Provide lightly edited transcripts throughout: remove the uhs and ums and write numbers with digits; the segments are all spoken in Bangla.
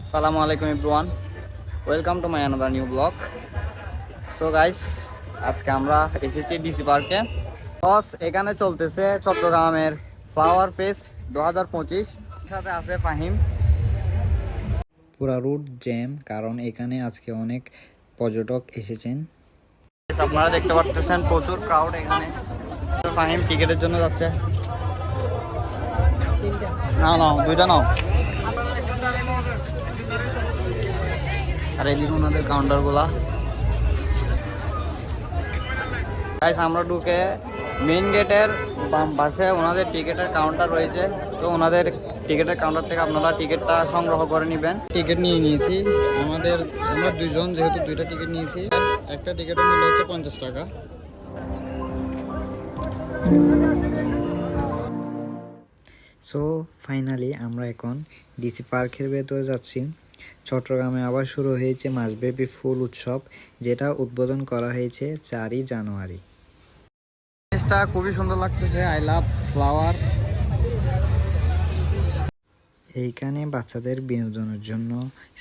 Assalamu alaikum everyone. Welcome to my another new vlog. So guys, আজকে আমরা এসেছি ডিসি পার্কে। বস এখানে চলতেছে চট্টগ্রামের ফ্লাওয়ার ফেস্ট 2025। সাথে আছে ফাহিম। পুরা রুট জ্যাম, কারণ এখানে আজকে অনেক পর্যটক এসেছেন। আপনারা দেখতে পাচ্ছেন প্রচুর ক্রাউড এখানে। ফাহিম টিকেটের জন্য যাচ্ছে। নাও দুইটা নাও। আর এদিকে ওনাদের কাউন্টারগুলা। গাইস আমরা ঢুকে মেইন গেটের বাম পাশে ওনাদের টিকেটের কাউন্টার রয়েছে। তো ওনাদের টিকেটের কাউন্টার থেকে আপনারা টিকিটটা সংগ্রহ করে নেবেন। টিকিট নিয়ে নিয়েছি আমরা দুইজন, যেহেতু দুইটা টিকিট নিয়েছি। একটা টিকিটের মূল্য হচ্ছে 50 টাকা। সো ফাইনালি আমরা এখন ডিসি পার্কের ভেতরে যাচ্ছি। চট্টগ্রামে আবার শুরু হয়েছে মাসব্যাপী ফুল উৎসব, যেটা উদ্বোধন করা হয়েছে 4ই জানুয়ারি। জিনিসটা খুবই সুন্দর লাগতেছে। I love flower. এইখানে বাচ্চাদের বিনোদনের জন্য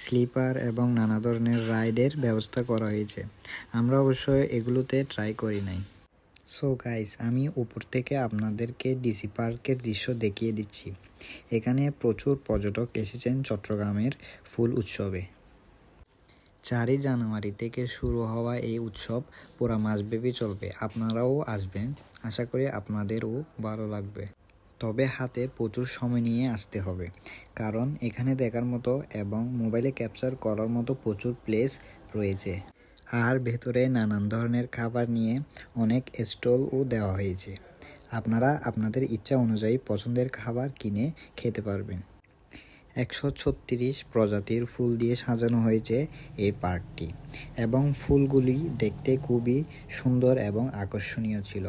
স্লিপার এবং নানা ধরনের রাইডের ব্যবস্থা করা হয়েছে। আমরা অবশ্য এগুলোতে ট্রাই করি নাই। সো গাইস, আমি উপর থেকে আপনাদেরকে ডিসি পার্কের দৃশ্য দেখিয়ে দিচ্ছি। এখানে প্রচুর পর্যটক এসেছেন চট্টগ্রামের ফুল উৎসবে। 4ই জানুয়ারি থেকে শুরু হওয়া এই উৎসব পুরা মাসব্যাপী চলবে। আপনারাও আসবেন, আশা করি আপনাদেরও ভালো লাগবে। তবে হাতে প্রচুর সময় নিয়ে আসতে হবে, কারণ এখানে দেখার মতো এবং মোবাইলে ক্যাপচার করার মতো প্রচুর প্লেস রয়েছে। আর ভেতরে নানান ধরনের খাবার নিয়ে অনেক স্টলও দেওয়া হয়েছে। আপনারা আপনাদের ইচ্ছা অনুযায়ী পছন্দের খাবার কিনে খেতে পারবেন। 136 প্রজাতির ফুল দিয়ে সাজানো হয়েছে এই পার্কটি, এবং ফুলগুলি দেখতে খুবই সুন্দর এবং আকর্ষণীয় ছিল।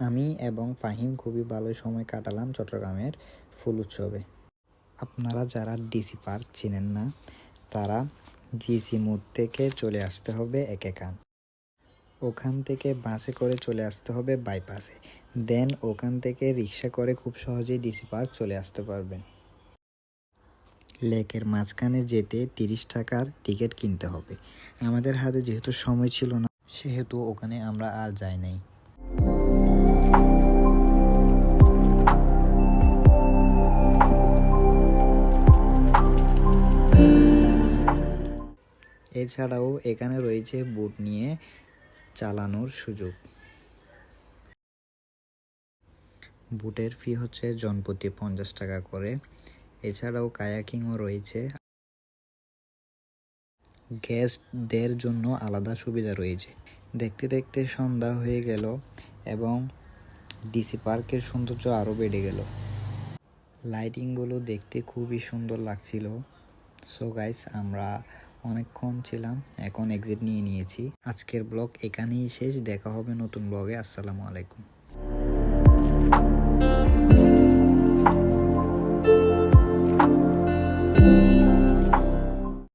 আমি এবং ফাহিম খুবই ভালো সময় কাটালাম চট্টগ্রামের ফুল উৎসবে। আপনারা যারা ডিসি পার্ক চিনেন না, তারা জিসি মোড় থেকে চলে আসতে হবে একেকান। ওখান থেকে বাসে করে চলে আসতে হবে বাইপাসে। দেন ওখান থেকে রিক্সা করে খুব সহজেই ডিসি পার্ক চলে আসতে পারবেন। লেকের মাঝখানে যেতে 30 টাকার টিকিট কিনতে হবে। আমাদের হাতে যেহেতু সময় ছিল না, সেহেতু ওখানে আমরা আর যাই নাই। এছাড়াও এখানে রয়েছে বোট নিয়ে চালানোর সুযোগ। বোটের ফি হচ্ছে জনপ্রতি 50 টাকা করে। এছাড়াও কায়াকিংও রয়েছে। গেস্টদের জন্য আলাদা সুবিধা রয়েছে। দেখতে দেখতে সন্ধ্যা হয়ে গেল এবং ডিসি পার্কের সৌন্দর্য আরও বেড়ে গেল। লাইটিংগুলো দেখতে খুবই সুন্দর লাগছিল। সো গাইস, আমরা অনেকক্ষণ ছিলাম, এখন এক্সিট নিয়ে নিয়েছি। আজকের ব্লগ এখানেই শেষ। দেখা হবে নতুন ব্লগে। আসসালামু আলাইকুম।